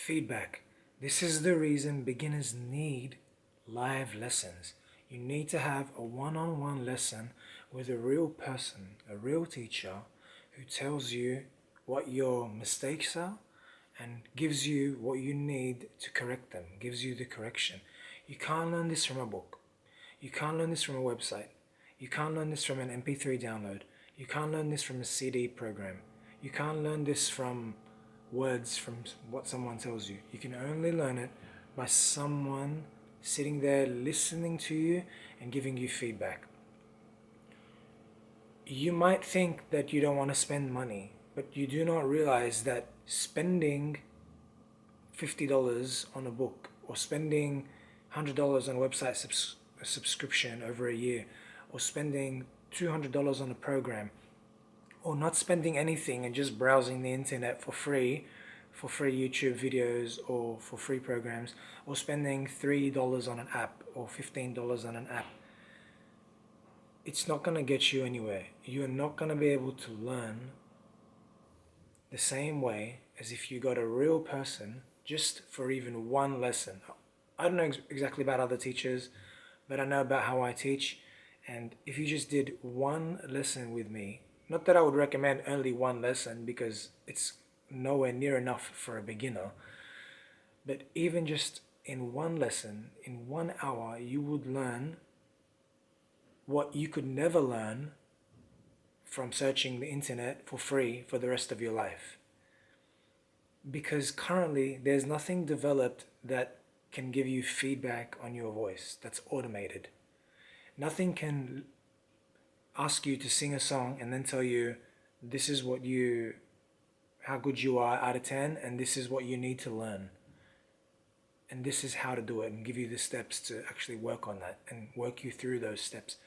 Feedback. This is the reason beginners need live lessons. You need to have a one-on-one lesson with a real person, a real teacher who tells you what your mistakes are and gives you what you need to correct them, gives you the correction. You can't learn this from a book. You can't learn this from a website. You can't learn this from an MP3 download. You can't learn this from a CD program. You can't learn this from words from what someone tells you. You can only learn it by someone sitting there listening to you and giving you feedback. You might think that you don't want to spend money, but you do not realize that spending $50 on a book or spending $100 on a website subscription over a year or spending $200 on a program or not spending anything and just browsing the internet for free YouTube videos or for free programs, or spending $3 on an app or $15 on an app, it's not going to get you anywhere. You're not going to be able to learn the same way as if you got a real person just for even one lesson. I don't know exactly about other teachers, but I know about how I teach. And if you just did one lesson with me, not that I would recommend only one lesson because it's nowhere near enough for a beginner, but even just in one lesson, in 1 hour, you would learn what you could never learn from searching the internet for free for the rest of your life. Because currently there's nothing developed that can give you feedback on your voice that's automated. Nothing can ask you to sing a song and then tell you this is how good you are out of 10 and this is what you need to learn. And this is how to do it and give you the steps to actually work on that and work you through those steps.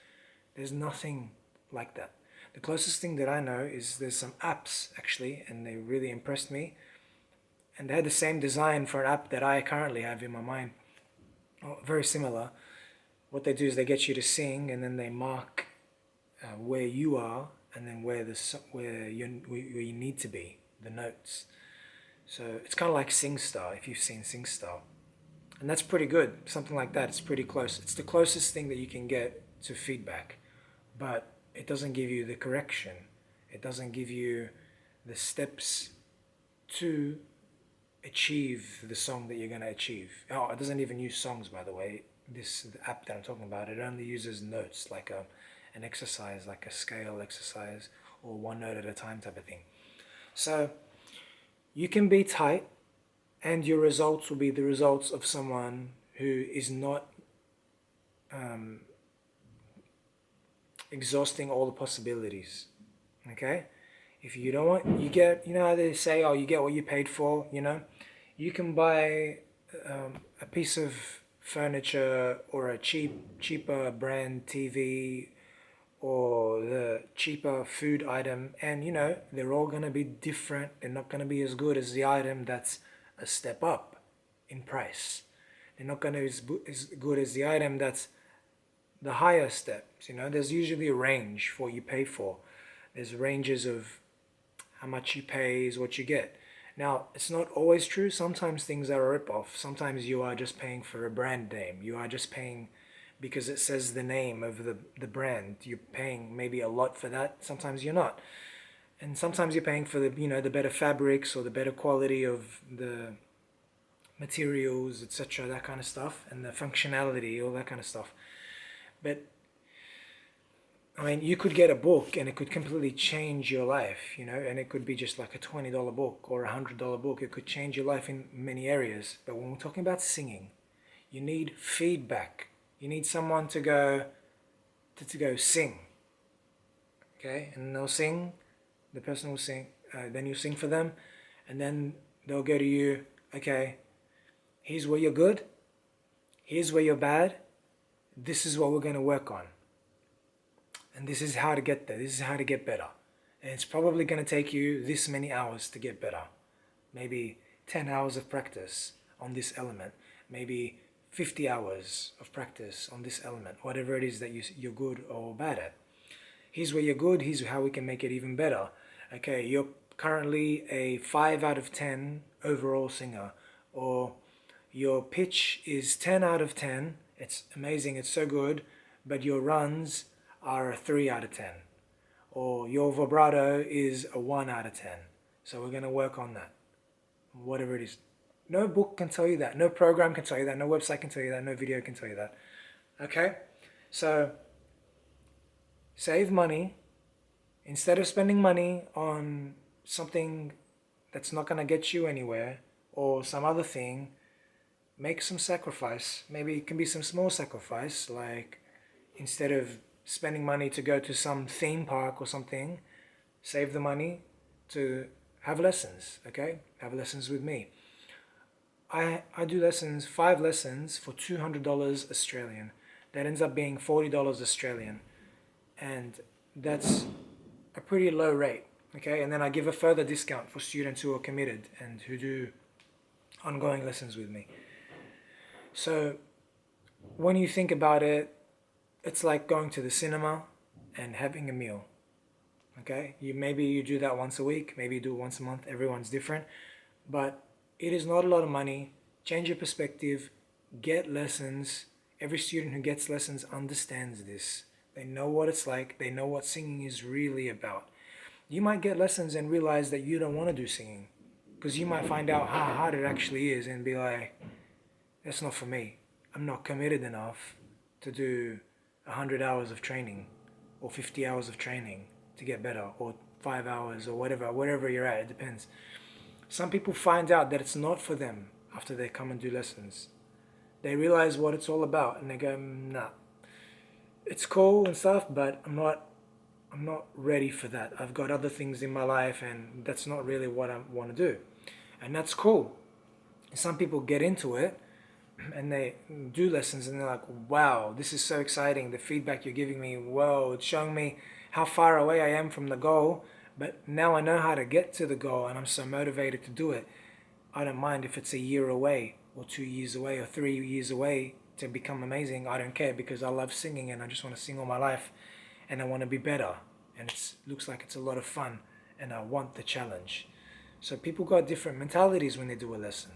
There's nothing like that. The closest thing that I know is there's some apps actually, and they really impressed me. And they had the same design for an app that I currently have in my mind. Very similar. What they do is they get you to sing and then they mark where you are and then where you need to be, the notes. So it's kind of like SingStar, if you've seen SingStar. And that's pretty good, something like that. It's pretty close. It's the closest thing that you can get to feedback, but it doesn't give you the correction. It doesn't give you the steps to achieve the song that you're going to achieve. Oh, it doesn't even use songs, by the way. The app that I'm talking about, it only uses notes, like an exercise, like a scale exercise, or one note at a time type of thing. So you can be tight, and your results will be the results of someone who is not exhausting all the possibilities. Okay? If you don't want, you know how they say, oh, you get what you paid for, you can buy a piece of furniture or a cheaper brand TV or the cheaper food item, and they're all going to be different. They're not going to be as good as the item that's a step up in price. They're not going to be as good as the item that's the higher steps. There's usually a range for what you pay for. There's ranges of how much you pay is what you get. Now, it's not always true. Sometimes things are a rip-off. Sometimes you are just paying for a brand name. You are just paying because it says the name of the brand. You're paying maybe a lot for that. Sometimes you're not. And sometimes you're paying for the better fabrics or the better quality of the materials, etc., that kind of stuff, and the functionality, all that kind of stuff. But I mean, you could get a book and it could completely change your life, and it could be just like a $20 book or a $100 book. It could change your life in many areas. But when we're talking about singing, you need feedback. You need someone to go sing. Okay? And they'll sing, the person will sing, then you sing for them, and then they'll go to you, okay, here's where you're good, here's where you're bad, this is what we're going to work on. And this is how to get there. This is how to get better. And it's probably going to take you this many hours to get better. Maybe 10 hours of practice on this element. Maybe 50 hours of practice on this element. Whatever it is that you're good or bad at. Here's where you're good. Here's how we can make it even better. Okay, you're currently a 5 out of 10 overall singer. or your pitch is 10 out of 10, it's amazing, it's so good, but your runs are a 3 out of 10, or your vibrato is a 1 out of 10. So we're going to work on that, whatever it is. No book can tell you that, no program can tell you that, no website can tell you that, no video can tell you that. Okay? So save money. Instead of spending money on something that's not going to get you anywhere, or some other thing, make some sacrifice. Maybe it can be some small sacrifice, like instead of spending money to go to some theme park or something, save the money to have lessons, okay? Have lessons with me. I do lessons, 5 lessons for $200 Australian. That ends up being $40 Australian. And that's a pretty low rate, okay? And then I give a further discount for students who are committed and who do ongoing lessons with me. So when you think about it, it's like going to the cinema and having a meal, okay? Maybe you do that once a week, maybe you do it once a month, everyone's different, but it is not a lot of money. Change your perspective, get lessons. Every student who gets lessons understands this. They know what it's like, they know what singing is really about. You might get lessons and realize that you don't want to do singing, because you might find out how hard it actually is and be like, that's not for me. I'm not committed enough to do 100 hours of training or 50 hours of training to get better, or 5 hours or wherever you're at, it depends. Some people find out that it's not for them after they come and do lessons. They realize what it's all about and they go, nah, it's cool and stuff, but I'm not ready for that. I've got other things in my life and that's not really what I want to do. And that's cool. Some people get into it and they do lessons and they're like, wow, this is so exciting. The feedback you're giving me, whoa, it's showing me how far away I am from the goal, but now I know how to get to the goal and I'm so motivated to do it. I don't mind if it's a year away or 2 years away or 3 years away to become amazing. I don't care, because I love singing and I just want to sing all my life and I want to be better, and it looks like it's a lot of fun and I want the challenge. So people got different mentalities when they do a lesson.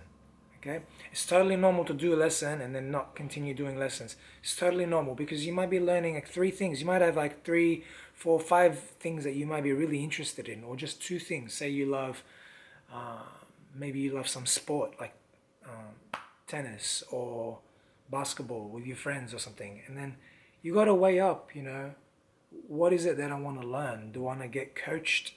Okay? It's totally normal to do a lesson and then not continue doing lessons. It's totally normal, because you might be learning like 3 things. You might have like 3, 4, 5 things that you might be really interested in, or just 2 things. Say you love, maybe you love some sport like tennis or basketball with your friends or something. And then you got to weigh up, what is it that I want to learn? Do I want to get coached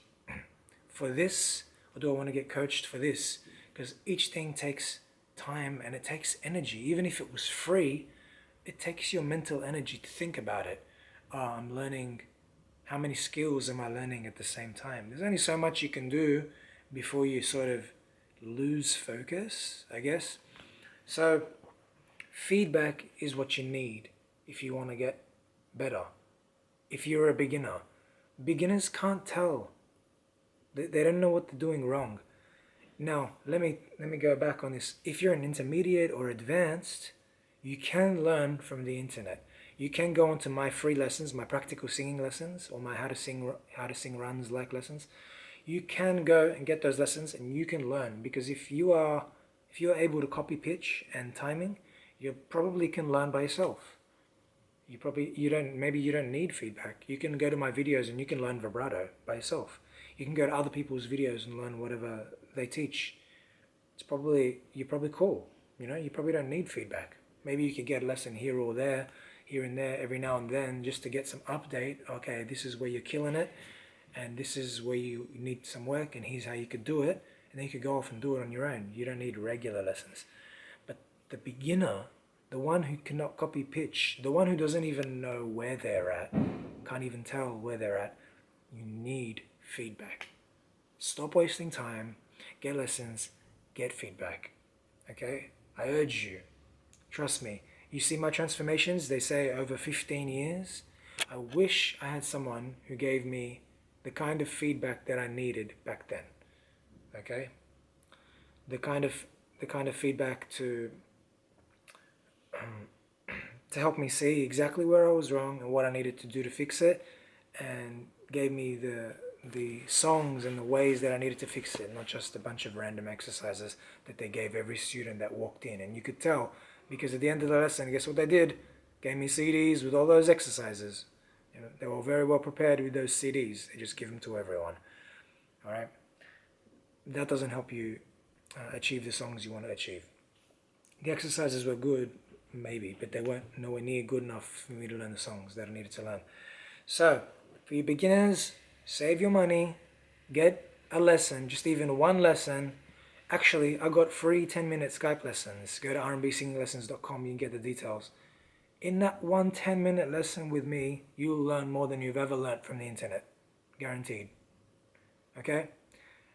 for this, or do I want to get coached for this? Because each thing takes time and it takes energy. Even if it was free, it takes your mental energy to think about it. I'm learning, how many skills am I learning at the same time? There's only so much you can do before you sort of lose focus, I guess. So feedback is what you need if you want to get better. If you're a beginner, beginners can't tell. They don't know what they're doing wrong. Now, let me go back on this. If you're an intermediate or advanced, you can learn from the internet. You can go onto my free lessons, my practical singing lessons, or my how to sing runs like lessons. You can go and get those lessons and you can learn, because if you're able to copy pitch and timing, you probably can learn by yourself. Maybe you don't need feedback. You can go to my videos and you can learn vibrato by yourself. You can go to other people's videos and learn whatever they teach. You're probably cool. You probably don't need feedback. Maybe you could get a lesson here or there, here and there, every now and then, just to get some update. Okay, this is where you're killing it, and this is where you need some work, and here's how you could do it. And then you could go off and do it on your own. You don't need regular lessons. But the beginner, the one who cannot copy pitch, the one who doesn't even know where they're at, can't even tell where they're at, you need feedback. Stop wasting time, get lessons, get feedback. Okay? I urge you. Trust me. You see my transformations, they say over 15 years. I wish I had someone who gave me the kind of feedback that I needed back then. Okay? The kind of feedback to help me see exactly where I was wrong and what I needed to do to fix it, and gave me the the songs and the ways that I needed to fix it, not just a bunch of random exercises that they gave every student that walked in. And you could tell, because at the end of the lesson, guess what they did? Gave me CDs with all those exercises. You know, they were very well prepared with those CDs. They just give them to everyone. All right? That doesn't help you achieve the songs you want to achieve. The exercises were good, maybe, but they weren't nowhere near good enough for me to learn the songs that I needed to learn. So, for you beginners, save your money, get a lesson, just even one lesson. Actually, I got free 10-minute Skype lessons. Go to rnbsinginglessons.com, you can get the details. In that one 10-minute lesson with me, you'll learn more than you've ever learned from the internet. Guaranteed. Okay?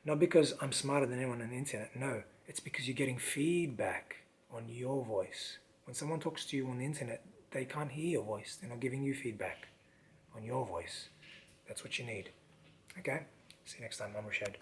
Not because I'm smarter than anyone on the internet, no. It's because you're getting feedback on your voice. When someone talks to you on the internet, they can't hear your voice. They're not giving you feedback on your voice. That's what you need. Okay? See you next time. I'm Rashad.